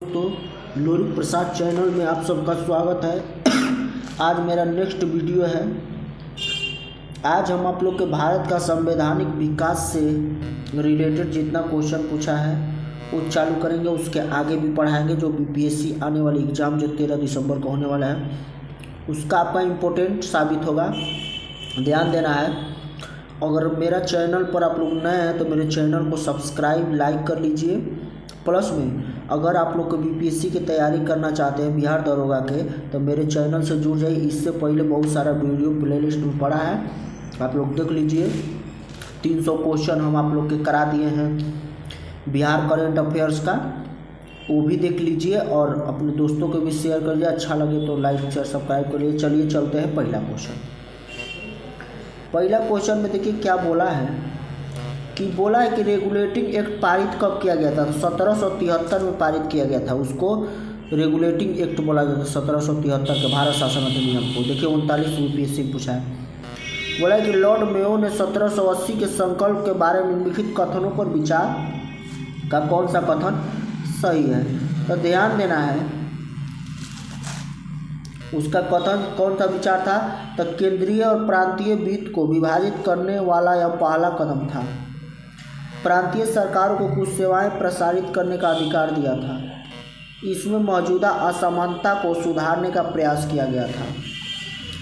दोस्तों, लोरी प्रसाद चैनल में आप सबका स्वागत है। आज मेरा नेक्स्ट वीडियो है। आज हम आप लोग के भारत का संवैधानिक विकास से रिलेटेड जितना क्वेश्चन पूछा है वो चालू करेंगे। उसके आगे भी पढ़ाएंगे जो बीपीएससी आने वाली एग्ज़ाम जो 13 दिसंबर को होने वाला है उसका आपका इम्पोर्टेंट साबित होगा। ध्यान देना है। अगर मेरा चैनल पर आप लोग नए हैं तो मेरे चैनल को सब्सक्राइब लाइक कर लीजिए। प्लस में अगर आप लोग को बीपीएससी की तैयारी करना चाहते हैं बिहार दरोगा के तो मेरे चैनल से जुड़ जाइए। इससे पहले बहुत सारा वीडियो प्लेलिस्ट में पड़ा है, आप लोग देख लीजिए। 300 क्वेश्चन हम आप लोग के करा दिए हैं बिहार करंट अफेयर्स का, वो भी देख लीजिए और अपने दोस्तों को भी शेयर करिए। अच्छा लगे तो लाइक शेयर सब्सक्राइब करिए। चलिए चलते हैं पहला क्वेश्चन में देखिए क्या बोला है कि रेगुलेटिंग एक्ट पारित कब किया गया था। 1773 में पारित किया गया था। उसको रेगुलेटिंग एक्ट बोला जाता है 1773 के भारत शासन अधिनियम को। देखिए 39 यूपीएससी पूछा है। बोला है कि लॉर्ड मेयो ने 1780 के संकल्प के बारे में लिखित कथनों पर विचार का कौन सा कथन सही है। तो ध्यान देना है, उसका कथन कौन सा विचार था। तो केंद्रीय और प्रांतीय वित्त को विभाजित करने वाला यह पहला कदम था। प्रांतीय सरकारों को कुछ सेवाएं प्रसारित करने का अधिकार दिया था। इसमें मौजूदा असमानता को सुधारने का प्रयास किया गया था।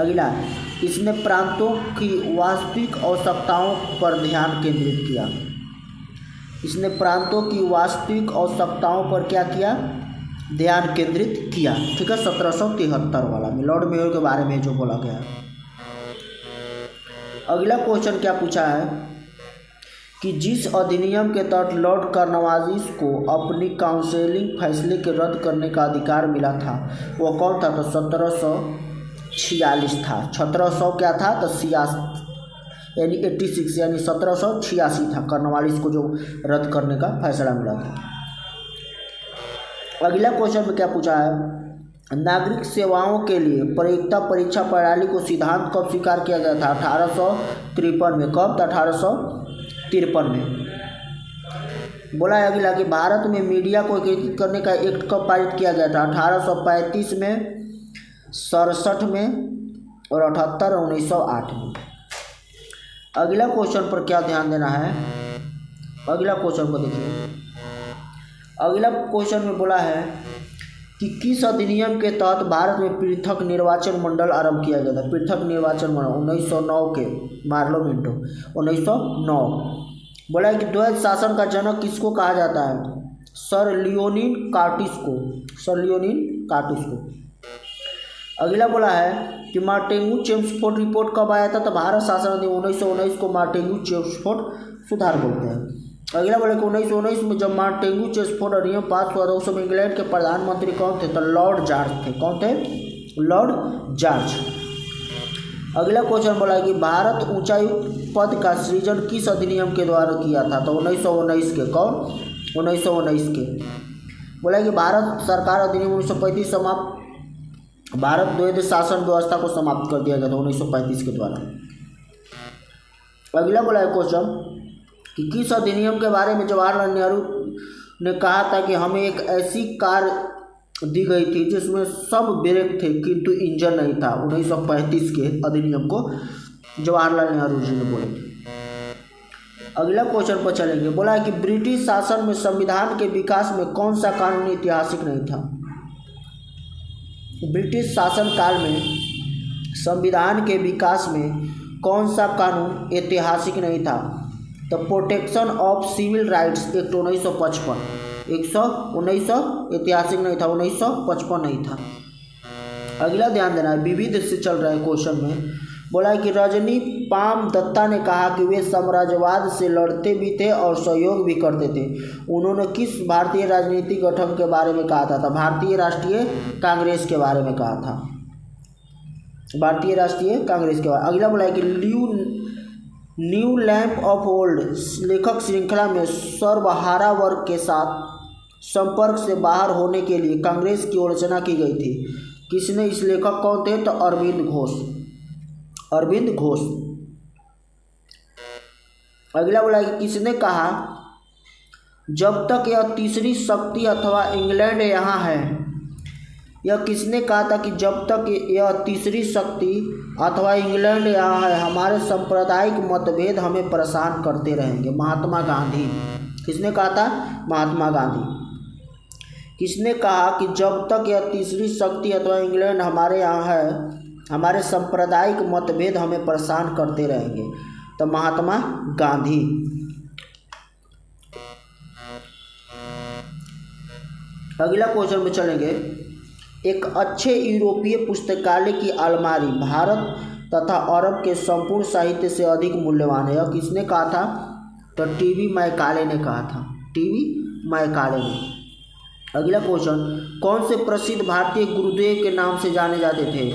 अगला, इसने प्रांतों की वास्तविक आवश्यकताओं पर ध्यान केंद्रित किया। इसने प्रांतों की वास्तविक आवश्यकताओं पर क्या किया, ध्यान केंद्रित किया। ठीक है, 1773 वाला में लॉर्ड मेयो के बारे में जो बोला गया। अगला क्वेश्चन क्या पूछा है कि जिस अधिनियम के तहत लॉर्ड कॉर्नवालिस को अपनी काउंसिलिंग फैसले के रद्द करने का अधिकार मिला था वह कौन था। तो 1746 था। 1700 क्या था तो 86 यानी 86 यानी 1786 था कॉर्नवालिस को जो रद्द करने का फैसला मिला था। अगला क्वेश्चन में क्या पूछा है, नागरिक सेवाओं के लिए प्रायोगिक परीक्षा प्रणाली को सिद्धांत कब स्वीकार किया गया था। 1853 में। कब था, 1853 में। बोला है अगला कि भारत में मीडिया को एकीकृत करने का एक्ट कब पारित किया गया था। 1835 में, 67 में और 78 और 1908 में। अगला क्वेश्चन पर क्या ध्यान देना है, अगला क्वेश्चन को देखिए। अगला क्वेश्चन में बोला है कि किस अधिनियम के तहत भारत में पृथक निर्वाचन मंडल आरंभ किया गया था। पृथक निर्वाचन मंडल 1909 के, मार्लो मिंटो 1909। बोला है कि द्वैध शासन का जनक किसको कहा जाता है। सर लियोनिन कार्टिस को, सर लियोनिन कार्टिस को। अगला बोला है कि मार्टेगू चेम्सफोर्ड रिपोर्ट कब आया था। तो भारत शासन अधिनियम 1919 को मार्टेगू चेम्सफोर्ड सुधार बोलते हैं। अगला बोला कि 1919 में जब मार्टेगू चेम्सफोर्ड अधिनियम पास हुआ था उस समय इंग्लैंड के प्रधानमंत्री कौन थे। तो लॉर्ड जॉर्ज थे। कौन थे, लॉर्ड जॉर्ज। अगला क्वेश्चन बोला है कि भारत उच्चायुक्त पद का सृजन किस अधिनियम के द्वारा किया था। तो 1919 के। कौन, 1919 के। बोला है कि भारत सरकार अधिनियम 1935 समाप्त, भारत द्वैध शासन व्यवस्था को समाप्त कर दिया गया था 1935 के द्वारा। अगला बोला है क्वेश्चन कि किस अधिनियम के बारे में जवाहरलाल नेहरू ने कहा था कि हमें एक ऐसी कार दी गई थी जिसमें सब ब्रेक थे किंतु इंजन नहीं था। 1935 के अधिनियम को जवाहरलाल नेहरू जी ने बोले थे। अगला क्वेश्चन पर चलेंगे। बोला है कि ब्रिटिश शासन में संविधान के विकास में कौन सा कानून ऐतिहासिक नहीं था। ब्रिटिश शासन काल में संविधान के विकास में कौन सा कानून ऐतिहासिक नहीं था। तो protection of civil rights act 1955। 1900 ऐतिहासिक नहीं था, 1955 नहीं था। अगला ध्यान देना है, विविध से चल रहा है क्वेश्चन में। बोला है कि रजनी पाम दत्ता ने कहा कि वे साम्राज्यवाद से लड़ते भी थे और सहयोग भी करते थे। उन्होंने किस भारतीय राजनीतिक गठन के बारे में कहा था। भारतीय राष्ट्रीय कांग्रेस के बारे में कहा था, भारतीय राष्ट्रीय कांग्रेस के बारे। अगला बोला है कि न्यू लैंप ऑफ ओल्ड लेखक श्रृंखला में सर्वहारा वर्ग के साथ संपर्क से बाहर होने के लिए कांग्रेस की आलोचना की गई थी। किसने, इस लेखक कौन थे। तो अरविंद घोष, अरविंद घोष। अगला बोला कि किसने कहा जब तक यह तीसरी शक्ति अथवा इंग्लैंड यहाँ है। यह किसने कहा था कि जब तक यह तीसरी शक्ति अथवा इंग्लैंड यहाँ है हमारे सांप्रदायिक मतभेद हमें परेशान करते रहेंगे? महात्मा गांधी। किसने कहा था? महात्मा गांधी। किसने कहा कि जब तक यह तीसरी शक्ति अथवा इंग्लैंड हमारे यहाँ है हमारे सांप्रदायिक मतभेद हमें परेशान करते रहेंगे? तो महात्मा गांधी। अगला क्वेश्चन में चलेंगे। एक अच्छे यूरोपीय पुस्तकालय की अलमारी भारत तथा अरब के संपूर्ण साहित्य से अधिक मूल्यवान है। यह किसने कहा था? तो टीवी मैकाले ने कहा था। टीवी मैकाले ने। अगला क्वेश्चन, कौन से प्रसिद्ध भारतीय गुरुदेव के नाम से जाने जाते थे?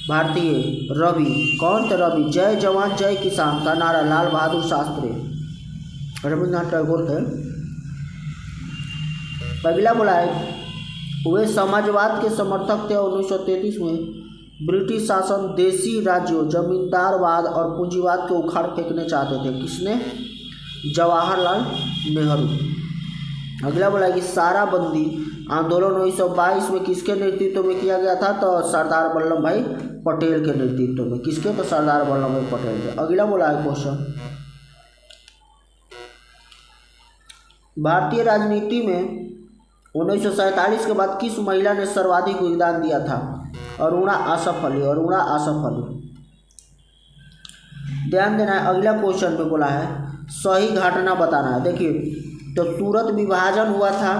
भारतीय रवि। कौन थे रवि? जय जवान जय किसान का नारा लाल बहादुर शास्त्री, रविन्द्रनाथ टैगोर थे। अगला बोला है वे समाजवाद के समर्थक थे। 1933 में ब्रिटिश शासन देसी राज्यों जमींदारवाद और पूंजीवाद को उखाड़ फेंकने चाहते थे। किसने? जवाहरलाल नेहरू। अगला बोला कि साराबंदी आंदोलन 1922 में किसके नेतृत्व में किया गया था? तो सरदार वल्लभ भाई पटेल के नेतृत्व में। किसके? तो सरदार वल्लभ भाई पटेल के। अगला बोला है क्वेश्चन, भारतीय राजनीति में 1947 के बाद किस महिला ने सर्वाधिक योगदान दिया था? अरुणा आसफ अली। अरुणा आसफ अली। ध्यान देना है। अगला क्वेश्चन पे बोला है सही घटना बताना है। देखिए तो सूरत विभाजन हुआ था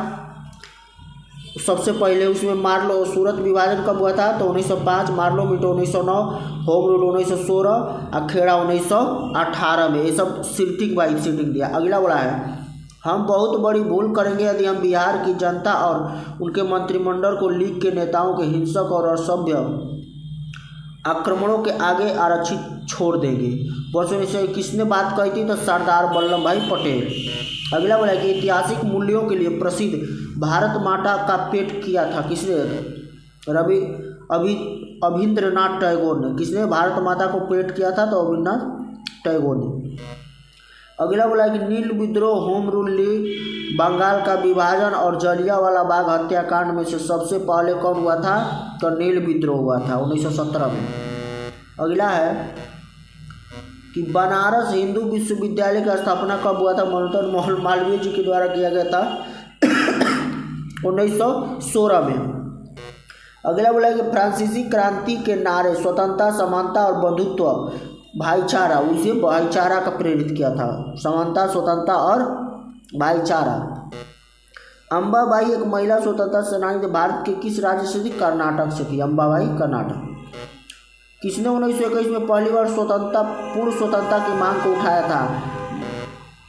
सबसे पहले, उसमें मार्लो सूरत विभाजन कब हुआ था? तो 1905, मार्लो मिटो 1909, होम रूल 1916 और खेड़ा 1918 में। ये सब सीटिंग बाई सीटिंग दिया। अगला बोला है हम बहुत बड़ी भूल करेंगे यदि हम बिहार की जनता और उनके मंत्रिमंडल को लीग के नेताओं के हिंसक और असभ्य आक्रमणों के आगे आरक्षित छोड़ देंगे। वर्षों से किसने बात कही थी? तो सरदार वल्लभ भाई पटेल। अगला बोला कि ऐतिहासिक मूल्यों के लिए प्रसिद्ध भारत माता का पेट किया था किसने? अभिन्द्रनाथ टैगोर ने। किसने भारत माता को पेट किया था? तो अभिन्द्रनाथ टैगोर ने। अगला बोला कि नील विद्रोह, होम रूल लीग, बंगाल का विभाजन और जलियांवाला बाग हत्याकांड में से सबसे पहले कौन हुआ था? तो नील विद्रोह हुआ था 1917 में। अगला है कि बनारस हिंदू विश्वविद्यालय की स्थापना कब हुआ था? मदन मोहन मालवीय जी के द्वारा किया गया था 1916 में। अगला बोला कि फ्रांसीसी क्रांति के नारे स्वतंत्रता, समानता और बंधुत्व, भाईचारा, उसे भाईचारा का प्रेरित किया था। समानता, स्वतंत्रता और भाईचारा। अंबाबाई एक महिला स्वतंत्रता सेनानी थी। भारत के किस राज्य से थी? कर्नाटक से थी। अंबाबाई कर्नाटक। किसने 1921 में पहली बार पूर्ण स्वतंत्रता की मांग को उठाया था?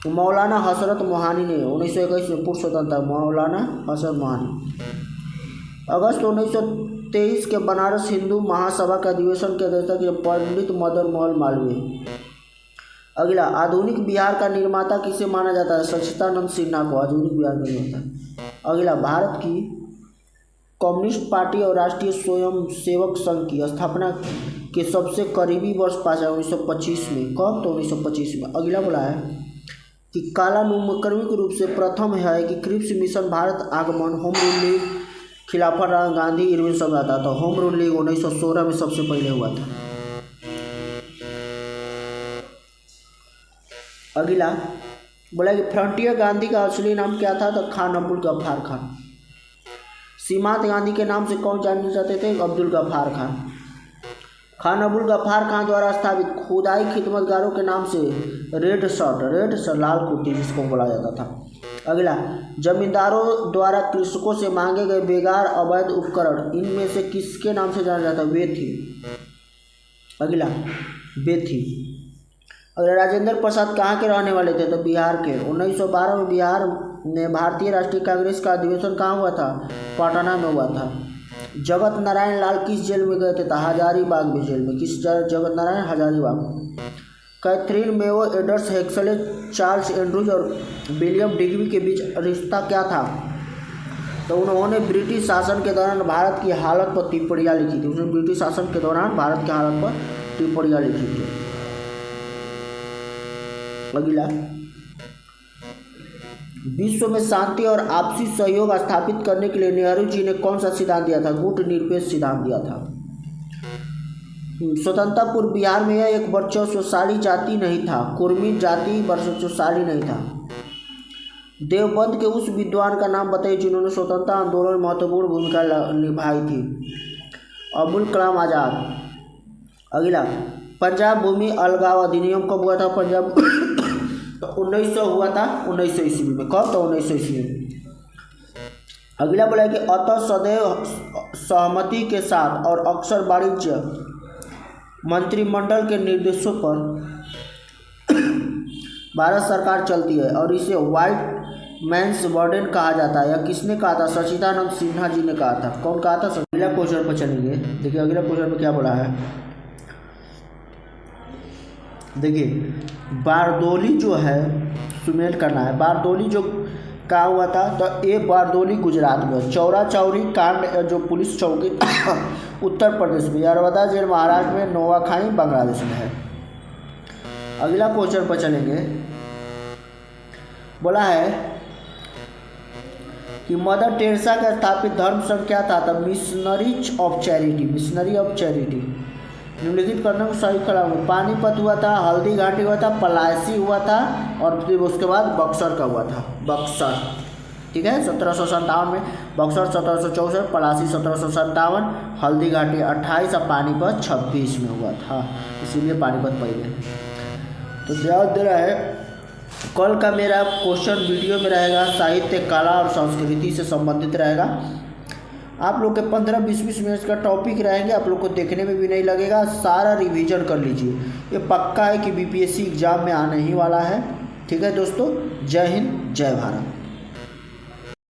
मौलाना हजरत मोहानी ने 1921 में पूर्ण स्वतंत्रता। मौलाना हजरत मोहानी। अगस्त 1923 के बनारस हिंदू महासभा के अधिवेशन के अध्यक्षता किए पंडित मदन मोहन मालवीय। अगला आधुनिक बिहार का निर्माता किसे माना जाता है? सच्चिदानंद सिन्हा को आधुनिक बिहार का निर्माता। अगला भारत की कम्युनिस्ट पार्टी और राष्ट्रीय स्वयंसेवक संघ की स्थापना के सबसे करीबी वर्ष पाया 1925 में। कब? तो 1925 में। अगला बोला है कि कालानुक्रमिक रूप से प्रथम है कि क्रिप्स मिशन भारत आगमन, होम रूल लीग, खिलाफत गांधी इरविन सब आता था। होम रूल लीग 1916 में सबसे पहले हुआ था। अगला बोला कि फ्रंटियर गांधी का असली नाम क्या था? तो खान अब्दुल गफ्फार खान। सीमांत गांधी के नाम से कौन जाने जाते थे? अब्दुल गफ्फार खान। खान अब्दुल गफ्फार खान द्वारा स्थापित खुदाई खिदमतगारों के नाम से रेड शर्ट लाल कुर्ती जिसको बोला जाता था। अगला जमींदारों द्वारा कृषकों से मांगे गए बेकार अवैध उपकरण इनमें से किसके नाम से जाना जाता है? वेथी। अगला बेथी। अगला राजेंद्र प्रसाद कहाँ के रहने वाले थे? तो बिहार के। 1912 में बिहार में भारतीय राष्ट्रीय कांग्रेस का अधिवेशन कहाँ हुआ था? पटना में हुआ था। जगत नारायण लाल किस जेल में गए थे? तो हजारीबाग में जेल में। किस जगत नारायण? हजारीबाग। कैथरीन मेयो, एडर्स हेक्सले, चार्ल्स एंड्रूज और विलियम डिग्बी के बीच रिश्ता क्या था? तो उन्होंने ब्रिटिश शासन के दौरान भारत की हालत पर टिप्पणियाँ लिखी थी। उसने ब्रिटिश शासन के दौरान भारत की हालत पर टिप्पणियाँ लिखी थी। अगला विश्व में शांति और आपसी सहयोग स्थापित करने के लिए नेहरू जी ने कौन सा सिद्धांत दिया था? गुटनिरपेक्ष सिद्धांत दिया था। स्वतंत्रता पूर्व बिहार में यह एक वर्चस्वशाली जाति नहीं था, कुर्मी जाति वर्चस्वशाली नहीं था। देवबंद के उस विद्वान का नाम बताइए जिन्होंने स्वतंत्रता आंदोलन में महत्वपूर्ण भूमिका निभाई थी। अबुल कलाम आज़ाद। अगला, पंजाब भूमि अलगाव अधिनियम कब हुआ था? पंजाब तो 1900 हुआ था, 1900 ईस्वी में। कब? तो 1900 ईस्वी में। अगला बोला है कि अतः सदैव सहमति के साथ और अक्सर वाणिज्य मंत्रिमंडल के निर्देशों पर भारत सरकार चलती है और इसे व्हाइट मैंस बर्डन कहा जाता है। यह किसने कहा था? सच्चिदानंद सिन्हा जी ने कहा था। कौन कहा था? अगला क्वेश्चन पर चलेंगे। देखिए अगला क्वेश्चन में क्या बोला है। देखिए बारदोली जो है, सुमेल करना है। बारदोली जो कहाँ हुआ था? तो ये बारदोली गुजरात में। चौरा चौरी कांड जो पुलिस चौकी उत्तर प्रदेश में। यरवदा जेल महाराष्ट्र में। नोवाखाई बांग्लादेश में है। अगला क्वेश्चन पर चलेंगे। बोला है कि मदर टेरेसा का स्थापित धर्म संघ क्या था? तो missionaries of charity. Missionary of charity. निम्नलिखित करने को सही करा। पानीपत हुआ था, हल्दी घाटी हुआ था, पलासी हुआ था और फिर उसके बाद बक्सर का हुआ था। बक्सर, ठीक है, 1757 में। बक्सर 1764, पलासी 1757, हल्दी घाटी 28 और पानीपत 26 में हुआ था, इसीलिए पानीपत पहले। तो ध्यान दे रहा है। कल का मेरा क्वेश्चन वीडियो में रहेगा साहित्य, कला और संस्कृति से संबंधित रहेगा। आप लोग के 15-20 मिनट का टॉपिक रहेंगे, आप लोग को देखने में भी नहीं लगेगा। सारा रिवीजन कर लीजिए, ये पक्का है कि बीपीएससी एग्जाम में आने ही वाला है। ठीक है दोस्तों, जय हिंद, जय भारत।